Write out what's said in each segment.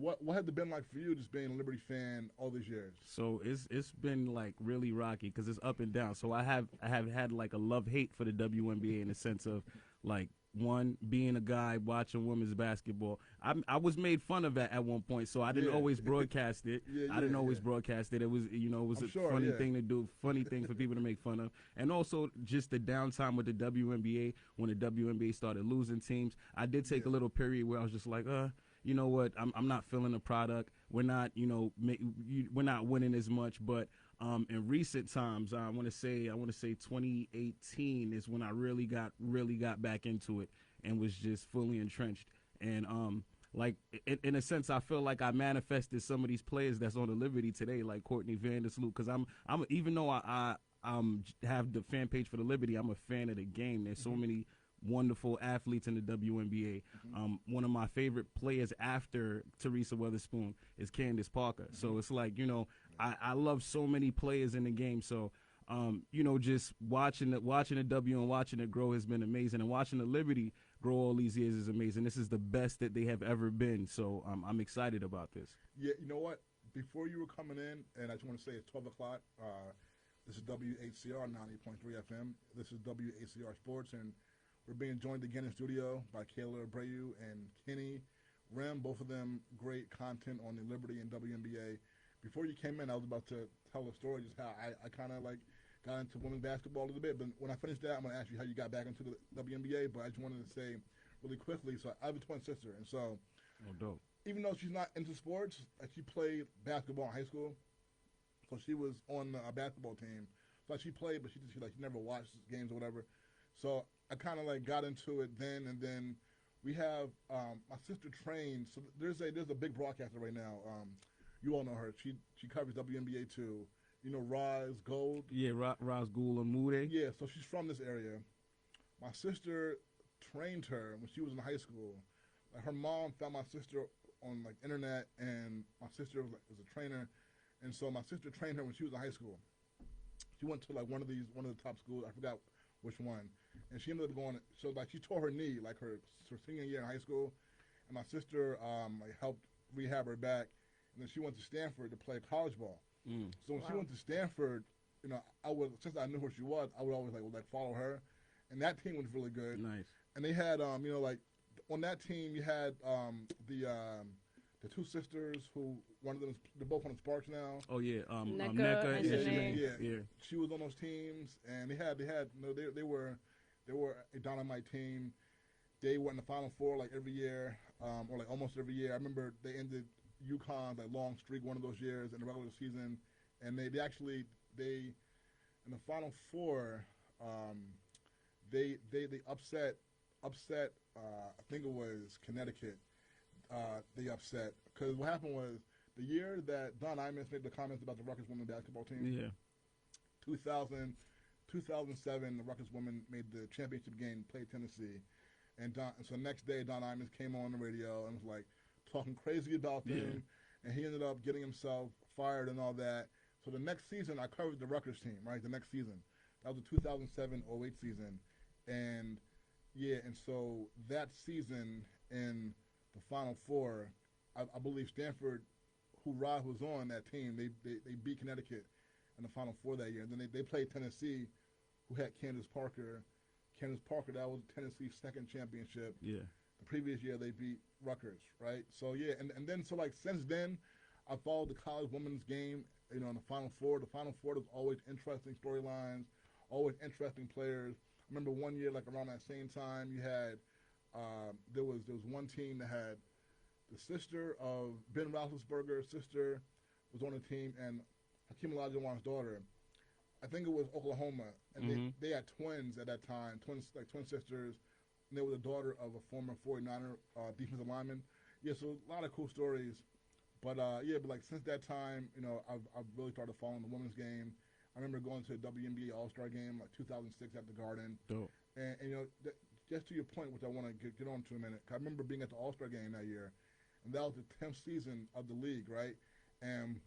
what had it been like for you just being a Liberty fan all these years? So it's been like really rocky because it's up and down. So I have had like a love hate for the WNBA in the sense of like one being a guy watching women's basketball. I was made fun of at one point, so I didn't Yeah. always broadcast it. Yeah, I didn't always yeah. broadcast it. It was it was I'm a sure, funny yeah. thing to do, funny thing for people to make fun of, and also just the downtime with the WNBA when the WNBA started losing teams. I did take a Yeah. little period where I was just like, you know what? I'm not feeling the product. We're not, we're not winning as much. But in recent times, I want to say 2018 is when I really got back into it and was just fully entrenched. And like in a sense, I feel like I manifested some of these players that's on the Liberty today, like Courtney Vandersloot, because I'm even though I have the fan page for the Liberty, I'm a fan of the game. There's so many wonderful athletes in the WNBA. One of my favorite players after Teresa Weatherspoon is Candace Parker. So it's like, I love so many players in the game. So, just watching the W and watching it grow has been amazing. And watching the Liberty grow all these years is amazing. This is the best that they have ever been. So I'm excited about this. Yeah, you know what? Before you were coming in, and I just want to say it's 12 o'clock. This is WHCR 90.3 FM. This is WHCR Sports, and we're being joined again in studio by Kayla Abreu and Kenny Rim, both of them great content on the Liberty and WNBA. Before you came in, I was about to tell a story just how I kind of like got into women's basketball a little bit. But when I finish that, I'm going to ask you how you got back into the WNBA. But I just wanted to say really quickly, so I have a twin sister. And so dope. even though she's not into sports, she played basketball in high school. So she was on a basketball team. So she played, but she never watched games or whatever. So I kind of like got into it then, and then we have my sister trained. So there's a big broadcaster right now. You all know her. She covers WNBA too. You know Roz Gold. Yeah, Roz Gula Moody. Yeah, so she's from this area. My sister trained her when she was in high school. Like, her mom found my sister on like internet, and my sister was a trainer, and so my sister trained her when she was in high school. She went to like one of the top schools. I forgot which one. And she ended up going. So like she tore her knee like her senior year in high school, and my sister like helped rehab her back, and then she went to Stanford to play college ball. So when she went to Stanford, since I knew who she was, I would always like follow her, and that team was really good. Nice. And they had like on that team you had the two sisters who one of them they're both on the Sparks now. Oh yeah, Nneka and Shanae. Yeah. She was on those teams, and they were a dynamite team. They were in the Final Four like every year, or like almost every year. I remember they ended UConn's like long streak one of those years in the regular season, and they in the Final Four, they upset. I think it was Connecticut. They upset because what happened was the year that Don Imus made the comments about the Rutgers women's basketball team. Yeah. 2007, the Rutgers women made the championship game, played Tennessee, and so the next day Don Imus came on the radio and was like talking crazy about them, and he ended up getting himself fired and all that. So the next season I covered the Rutgers team, right? The next season, that was the 2007-08 season, and so that season in the Final Four, I believe Stanford, who Rod was on that team, they beat Connecticut in the Final Four that year. And then they played Tennessee, who had Candace Parker. Candace Parker, that was Tennessee's second championship. Yeah. The previous year they beat Rutgers, right? So yeah, and then so like since then, I followed the college women's game. In the Final Four. The Final Four was always interesting storylines, always interesting players. I remember one year, like around that same time, you had there was one team that had the sister of Ben Roethlisberger's sister was on the team, and Hakeem Olajuwon's daughter. I think it was Oklahoma, and they had twins at that time, twin sisters, and they were the daughter of a former 49er defensive lineman. Yeah, so a lot of cool stories. But but like since that time, I've really started following the women's game. I remember going to a WNBA All-Star game like 2006 at the Garden. Dope. And just to your point, which I want to get on to in a minute, I remember being at the All-Star game that year, and that was the 10th season of the league, right? And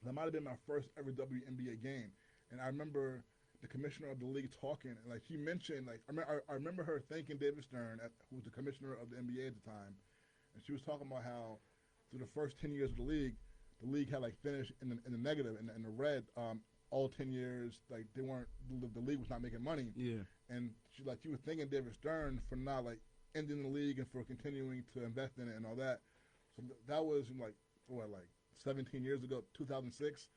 that might have been my first ever WNBA game. And I remember the commissioner of the league talking, and like he mentioned, like I remember her thanking David Stern, who was the commissioner of the NBA at the time, and she was talking about how through the first 10 years of the league had like finished in the negative, in the red, all 10 years. Like they weren't, the league was not making money. Yeah. And you were thinking David Stern for not like ending the league and for continuing to invest in it and all that. So that was like 17 years ago, 2006.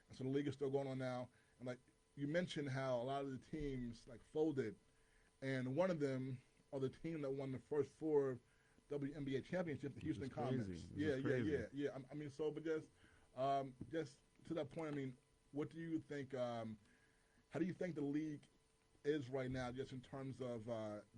And so the league is still going on now. And like you mentioned how a lot of the teams like folded, and one of them are the team that won the first 4 WNBA championships, the Houston Comets. Yeah. I mean, so but just to that point, I mean, what do you think? How do you think the league is right now, just in terms of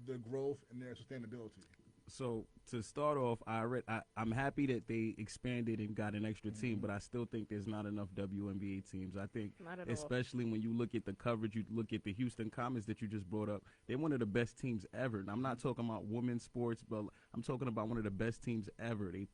their growth and their sustainability? So to start off, I'm happy that they expanded and got an extra team, but I still think there's not enough WNBA teams. I think, especially when you look at the coverage, you look at the Houston Comets that you just brought up, they're one of the best teams ever. And I'm not talking about women's sports, but I'm talking about one of the best teams ever. They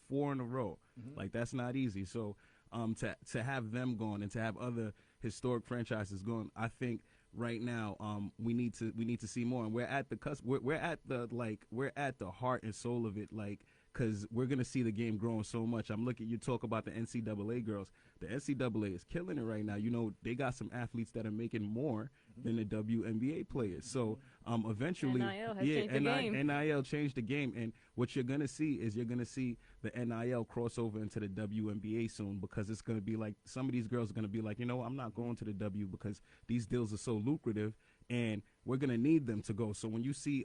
4 in a row. Like, that's not easy. So to have them gone and to have other historic franchises gone, I think right now we need to see more, and we're at the cusp. We're at the heart and soul of it, like, because we're gonna see the game growing so much. You talk about the NCAA girls. The NCAA is killing it right now. You know, they got some athletes that are making more than the WNBA players. So eventually, NIL has changed the game. NIL changed the game, and what you're gonna see is the NIL cross over into the WNBA soon, because it's gonna be like some of these girls are gonna be like, you know, I'm not going to the W because these deals are so lucrative, and we're gonna need them to go. So when you see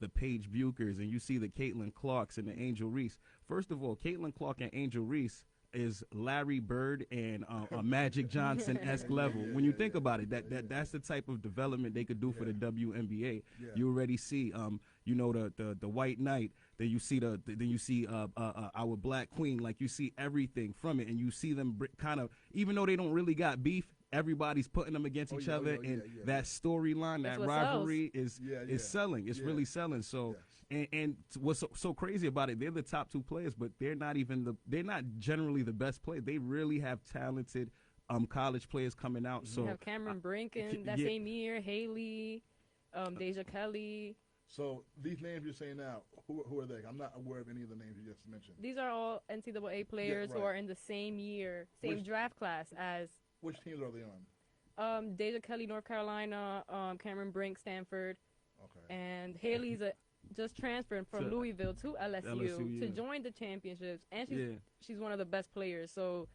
the Paige Bukers and you see the Caitlin Clarks and the Angel Reese, first of all, Caitlin Clark and Angel Reese is Larry Bird and a Magic Johnson-esque level. When you think about it, that's the type of development they could do for the WNBA. You already see, you know, the White Knight. Then you see our Black Queen. Like, you see everything from it, and you see them kind of, even though they don't really got beef, everybody's putting them against each other, and that storyline, that rivalry is selling. It's really selling. So. And what's so crazy about it, they're the top 2 players, but they're not generally the best players. They really have talented college players coming out. So you have Cameron Brink in that same year, Haley, Deja Kelly. So these names you're saying now, who are they? I'm not aware of any of the names you just mentioned. These are all NCAA players who are in the same year, draft class as. Which teams are they on? Deja Kelly, North Carolina, Cameron Brink, Stanford, and Haley's just transferred from Louisville to LSU to join the championships, and she's one of the best players. So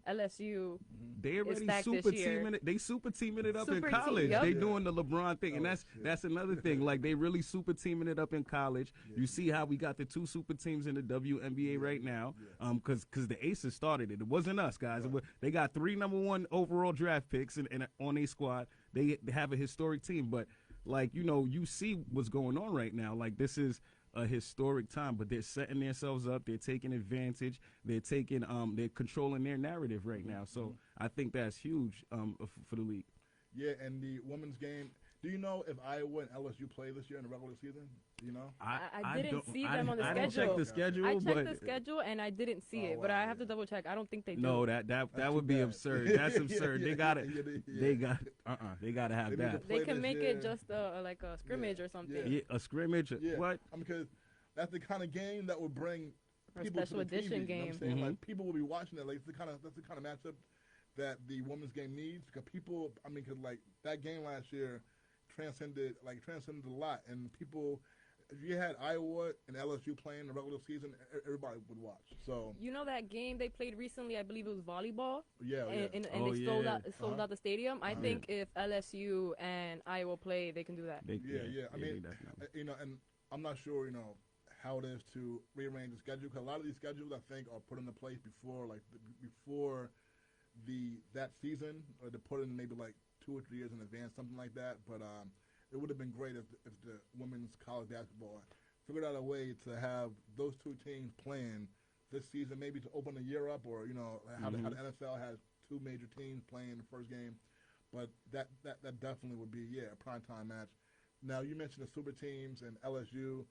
LSU, they already super teaming it. They super teaming it up in college. They doing the LeBron thing, and that's another thing. Like, they really super teaming it up in college. You see how we got the 2 super teams in the WNBA right now, because the Aces started it. It wasn't us, guys. They got 3 number 1 overall draft picks and on their squad. They have a historic team, but. Like, you know, you see what's going on right now. Like, this is a historic time, but they're setting themselves up. They're taking advantage. They're controlling their narrative right now. So I think that's huge for the league. Yeah, and the women's game. Do you know if Iowa and LSU play this year in the regular season? Do you know? I didn't see them on the schedule. I didn't check the schedule. I checked the schedule and I didn't see it, but I have to double check. I don't think they do. No, that would be absurd. That's absurd. They got it. They got to have that. They can make it just like a scrimmage or something. Yeah, a scrimmage. Yeah. What? Because that's the kind of game that would bring people special to the edition TV, game. You know what I'm saying? Like, people will be watching it. Like, that's the kind of matchup that the women's game needs, because people. I mean, because like that game last year transcended a lot, and people. If you had Iowa and LSU playing the regular season, everybody would watch. So you know that game they played recently? I believe it was volleyball. And they sold out the stadium. I think if LSU and Iowa play, they can do that. I mean, you know, and I'm not sure, you know, how it is to rearrange the schedule, because a lot of these schedules I think are put into place before that season, or to put in maybe like 2 or 3 years in advance, something like that. But it would have been great if the women's college basketball figured out a way to have those 2 teams playing this season, maybe to open the year up, or, you know, how the NFL has 2 major teams playing the first game. But that definitely would be a primetime match. Now, you mentioned the super teams and LSU.